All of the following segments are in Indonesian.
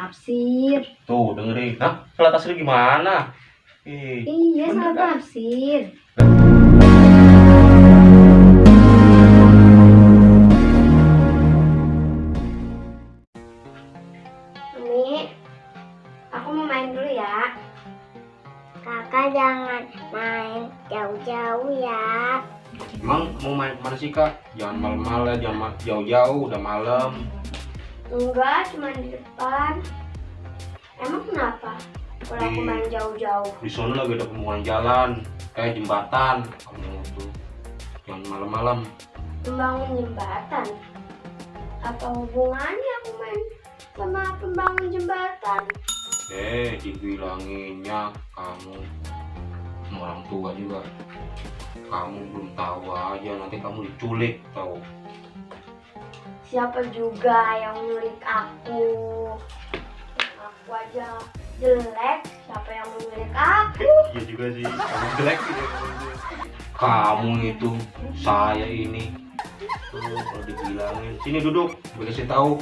tafsir. Tuh dengerin. Hah? Salah tafsir gimana? Iya, salah tafsir. Mami, aku mau main dulu ya. Kakak jangan main jauh-jauh ya. Emang mau main kemana sih kak? Jangan malam-malam, jangan jauh-jauh, udah malam. Enggak, cuma di depan. Emang kenapa? Kalau aku main jauh-jauh. Di sana lagi ada pembangunan jalan, kayak jembatan. Kamu tuh jangan malam-malam. Membangun jembatan? Apa hubungannya aku main sama pembangun jembatan? Dibilanginnya kamu sama orang tua juga. Kamu belum tahu aja, nanti kamu diculik tahu. Siapa juga yang nyulik aku? Aku aja jelek, siapa yang nyulik aku? Iya juga sih, kamu jelek gitu. Kamu itu, saya ini. Tuh, kalau dibilangin, sini duduk, gue kasih tahu.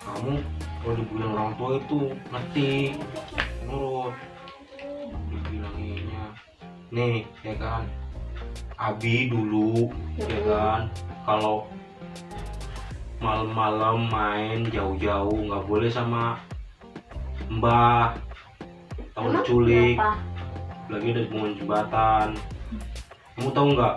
Kamu kalau dibilang orang tua itu ngerti, nurut. Dibilanginnya, nih, ya kan. Abi dulu, ya kan, kalau malam-malam main jauh-jauh nggak boleh sama Mbah, tahu Emang diculik. kenapa? Lagi ada pembangunan jembatan. Kamu tahu nggak?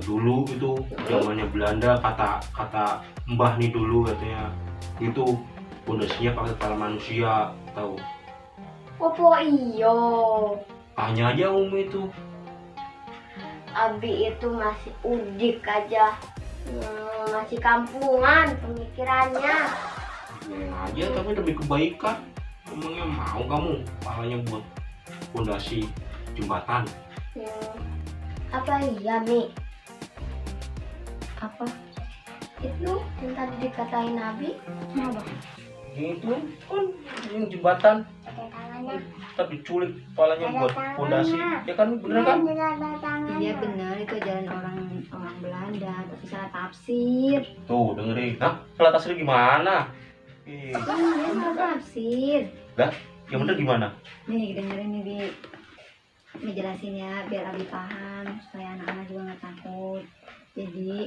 Dulu itu zamannya Belanda, kata Mbah nih dulu katanya itu pondasinya pakai kepala manusia, tahu? Popo iyo. Tanya aja Umi itu. Abi itu masih udik aja. Masih kampungan pemikirannya. Biarin aja, tapi demi kebaikan. Emangnya mau kamu palanya buat pondasi jembatan? Apa iya, Mi? Apa? Itu yang tadi dikatain Nabi? Kenapa? Gitu kan, ini jembatan. Pakai tangannya. Tapi diculik palanya buat pondasi. Ya kan, bener kan? Ada tangannya. Iya benar, itu ajaran orang Belanda, tapi salah tafsir. Tuh dengerin. Hah? Salah tafsir gimana? Iya, salah tafsir. Dah, yang bener gimana? Nih dengerin nih, Bi. Ini jelasin ya biar Abi paham supaya anak-anak juga nggak takut. Jadi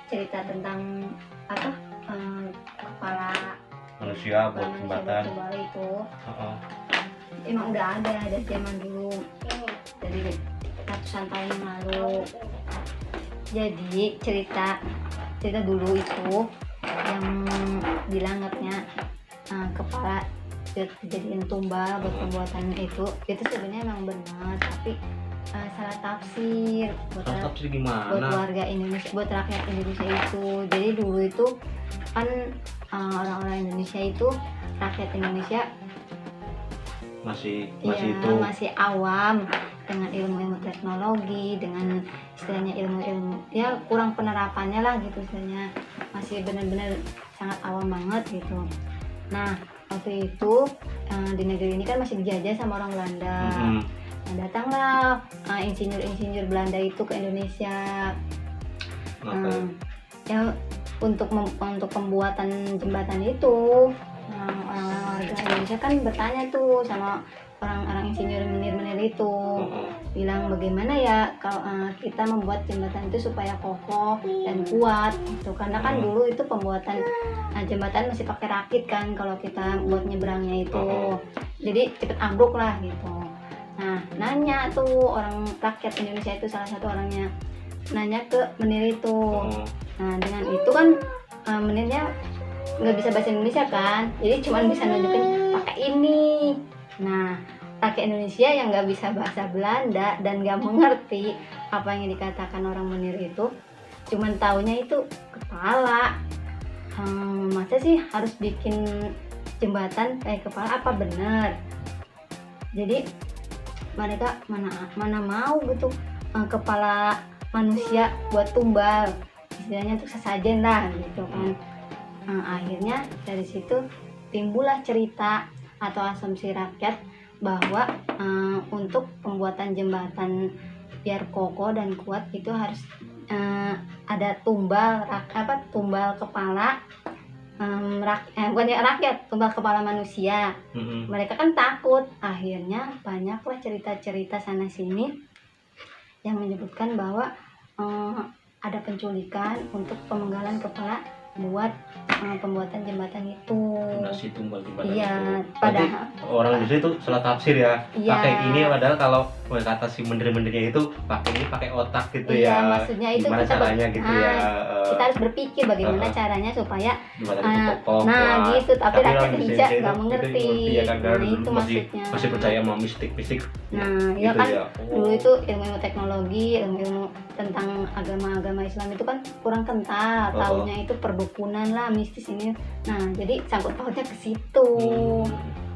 cerita tentang apa kepala Manusia buat jembatan. kepala itu Heeh. emang udah ada dari zaman dulu, dari ratusan tahun yang lalu. Jadi cerita dulu itu yang bilang katanya kepala dijadiin tumbal buat pembuatan itu sebenarnya emang benar, tapi salah tafsir buat Salah tafsir gimana? warga Indonesia, buat rakyat Indonesia itu. Jadi dulu itu kan orang-orang Indonesia itu, rakyat Indonesia masih ya, itu masih awam dengan ilmu-ilmu teknologi, dengan istilahnya ilmu-ilmu ya kurang penerapannya lah gitu, istilahnya masih benar-benar sangat awam banget gitu. Nah waktu itu di negeri ini kan masih dijajah sama orang Belanda. Nah, datanglah insinyur Belanda itu ke Indonesia. Ya untuk pembuatan jembatan itu. Nah, orang-orang warga Indonesia kan bertanya tuh sama orang-orang insinyur menir itu, bilang bagaimana ya kalau kita membuat jembatan itu supaya kokoh dan kuat gitu. Karena kan dulu itu pembuatan jembatan masih pakai rakit kan kalau kita buat nyebrangnya itu, jadi cepet ambruk lah gitu. Nah nanya tuh orang rakyat Indonesia itu, salah satu orangnya nanya ke menir itu. Nah dengan itu kan menirnya nggak bisa bahasa Indonesia kan, jadi cuma bisa nunjukin pakai ini. Nah rakyat Indonesia yang nggak bisa bahasa Belanda dan nggak mengerti apa yang dikatakan orang menir itu, cuman taunya itu kepala. Masa sih harus bikin jembatan kayak kepala, apa bener? Jadi mereka mana mau gitu kepala manusia buat tumbal, istilahnya untuk sesajen lah gitu kan. Akhirnya dari situ timbullah cerita atau asumsi rakyat bahwa untuk pembuatan jembatan biar kokoh dan kuat itu harus ada tumbal tumbal kepala bukannya rakyat, tumbal kepala manusia. Mereka kan takut. Akhirnya banyaklah cerita-cerita sana sini yang menyebutkan bahwa ada penculikan untuk pemenggalan kepala buat pembuatan jembatan itu. Nasi tumbal jembatan Iya, itu. padahal Orang di situ salah tafsir ya. Iya. Pakai ini padahal kalau kata si menteri-menterinya itu pakai otak gitu iya, ya. maksudnya itu Gimana kita caranya gitu ya. kita harus berpikir bagaimana caranya supaya Jembatan itu kokoh. nah kuat. gitu, tapi rakyat orang di Indonesia sini nggak itu mengerti. ya kan, Nah, dulu itu masih maksudnya. percaya sama mistik Nah, gitu ya kan ya. dulu itu ilmu teknologi, ilmu tentang agama-agama Islam itu kan kurang kental, taunya itu perdukunan lah, mistis ini. Nah, jadi sangkut pautnya ke situ.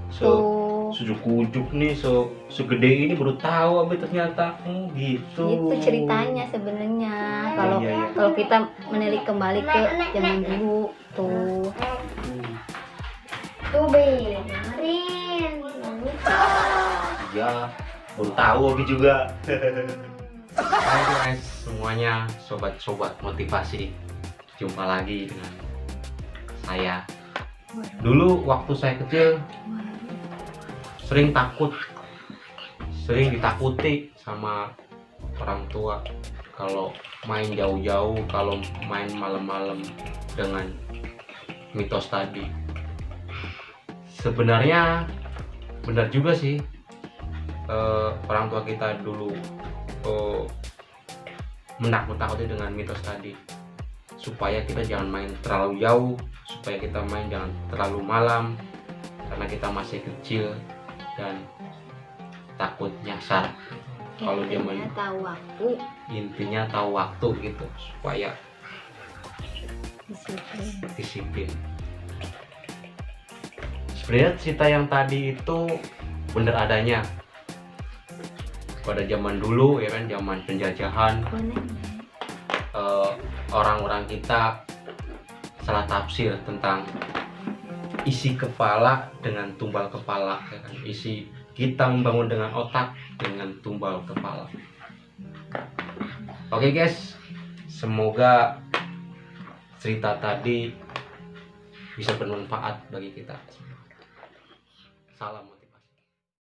Tuh. Sejuk-ujuk nih, segede ini baru tahu abi ternyata gitu. Itu ceritanya sebenarnya. Kalau Iya. kalau kita menilik kembali ke zaman dulu tuh. Tuh Bi, dengerin. Ya, baru tahu abi juga. Hai guys, semuanya sobat-sobat motivasi. Jumpa lagi dengan saya. Dulu waktu saya kecil sering ditakuti sama orang tua kalau main jauh-jauh, kalau main malam-malam dengan mitos tadi. Sebenarnya benar juga sih, orang tua kita dulu menakut-nakuti dengan mitos tadi, supaya kita jangan main terlalu jauh, supaya kita main jangan terlalu malam karena kita masih kecil dan takut nyasar. Kalau dia main tahu waktu intinya tahu waktu gitu, supaya disiplin. Sebenarnya cerita yang tadi itu bener adanya pada zaman dulu ya kan, zaman penjajahan. Orang-orang kita salah tafsir tentang isi kepala dengan tumbal kepala ya kan? Isi kita membangun dengan otak dengan tumbal kepala. Oke guys, semoga cerita tadi bisa bermanfaat bagi kita. Salam.